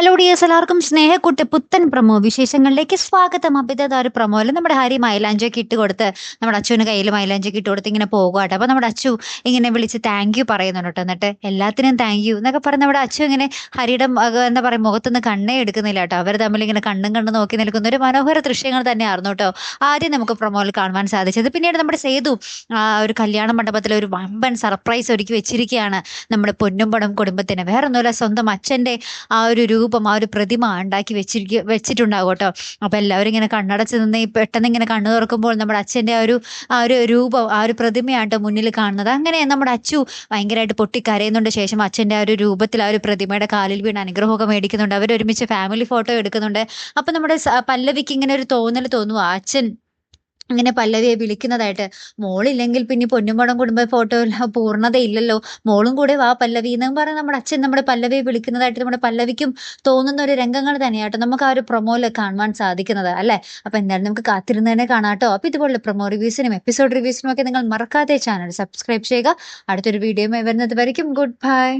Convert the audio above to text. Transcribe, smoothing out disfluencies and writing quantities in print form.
Hello dears എല്ലാവർക്കും സ്നേഹക്കൂട്ട് പുത്തൻ promo വിശേഷങ്ങളിലേക്ക് സ്വാഗതം. അപ്പൊ ഇതാ ഒരു പ്രൊമോയിൽ നമ്മുടെ ഹരി മൈലാഞ്ചിയൊക്കെ ഇട്ട് കൊടുത്ത് നമ്മുടെ അച്ചുവിന് കയ്യിൽ മൈലാഞ്ചിയൊക്കെ ഇട്ട് കൊടുത്ത് ഇങ്ങനെ പോകുകട്ടെ. അപ്പൊ നമ്മുടെ അച്ചു ഇങ്ങനെ വിളിച്ച് താങ്ക് യു പറയുന്നുണ്ട് കേട്ടോ. എന്നിട്ട് എല്ലാത്തിനും താങ്ക് യു എന്നൊക്കെ പറഞ്ഞ് നമ്മുടെ അച്ചു ഇങ്ങനെ ഹരിയുടെ എന്താ പറയുക മുഖത്തുനിന്ന് കണ്ണേ എടുക്കുന്നില്ല കേട്ടോ. അവർ തമ്മിൽ ഇങ്ങനെ കണ്ണും കണ്ണും നോക്കി നിൽക്കുന്ന ഒരു മനോഹര ദൃശ്യങ്ങൾ തന്നെയായിരുന്നു കേട്ടോ ആദ്യം നമുക്ക് പ്രൊമോയിൽ കാണുവാൻ സാധിച്ചത്. പിന്നീട് നമ്മുടെ സേതു ഒരു കല്യാണ മണ്ഡപത്തിൽ ഒരു വമ്പൻ സർപ്രൈസ് ഒരുക്കി വെച്ചിരിക്കുകയാണ് നമ്മുടെ പൊന്നും പണം കുടുംബത്തിന്. വേറെ ഒന്നുമില്ല, സ്വന്തം അച്ഛൻ്റെ ആ ഒരു രൂപം, ആ ഒരു പ്രതിമ ഉണ്ടാക്കി വെച്ചിട്ടുണ്ടാകും കേട്ടോ. അപ്പൊ എല്ലാവരും ഇങ്ങനെ കണ്ണടച്ച് നിന്ന് ഈ പെട്ടെന്ന് ഇങ്ങനെ കണ്ണു തുറക്കുമ്പോൾ നമ്മുടെ അച്ഛൻ്റെ ആ ഒരു രൂപം, ആ ഒരു പ്രതിമയാട്ടോ മുന്നിൽ കാണുന്നത്. അങ്ങനെ നമ്മുടെ അച്ചു ഭയങ്കരമായിട്ട് പൊട്ടിക്കരയുന്നുണ്ട്. ശേഷം അച്ഛൻ്റെ ആ ഒരു രൂപത്തിൽ ആ ഒരു പ്രതിമയുടെ കാലിൽ വീണ് അനുഗ്രഹമൊക്കെ മേടിക്കുന്നുണ്ട്. അവരൊരുമിച്ച് ഫാമിലി ഫോട്ടോ എടുക്കുന്നുണ്ട്. അപ്പൊ നമ്മുടെ പല്ലവിക്ക് ഇങ്ങനെ ഒരു തോന്നൽ തോന്നുക, അച്ഛൻ ഇങ്ങനെ പല്ലവിയെ വിളിക്കുന്നതായിട്ട്. മോളില്ലെങ്കിൽ പിന്നെ പൊന്നുംപടം കുടുംബ ഫോട്ടോയിൽ പൂർണ്ണതയില്ലല്ലോ, മോളും കൂടെ വാ പല്ലവി എന്നും പറഞ്ഞ് നമ്മുടെ അച്ഛൻ നമ്മുടെ പല്ലവിയെ വിളിക്കുന്നതായിട്ട് നമ്മുടെ പല്ലവിക്കും തോന്നുന്ന ഒരു രംഗങ്ങൾ തന്നെയാട്ടോ നമുക്ക് ആ ഒരു പ്രൊമോയിൽ കാണുവാൻ സാധിക്കുന്നത് അല്ലേ. അപ്പൊ എന്തായാലും നമുക്ക് കാത്തിരുന്ന് തന്നെ കാണാട്ടോ. അപ്പൊ ഇതുപോലുള്ള പ്രൊമോ റിവ്യൂസിനും എപ്പിസോഡ് റിവ്യൂസിനും ഒക്കെ നിങ്ങൾ മറക്കാതെ ചാനൽ സബ്സ്ക്രൈബ് ചെയ്യുക. അടുത്തൊരു വീഡിയോ വരുന്നത് വരയ്ക്കും ഗുഡ് ബൈ.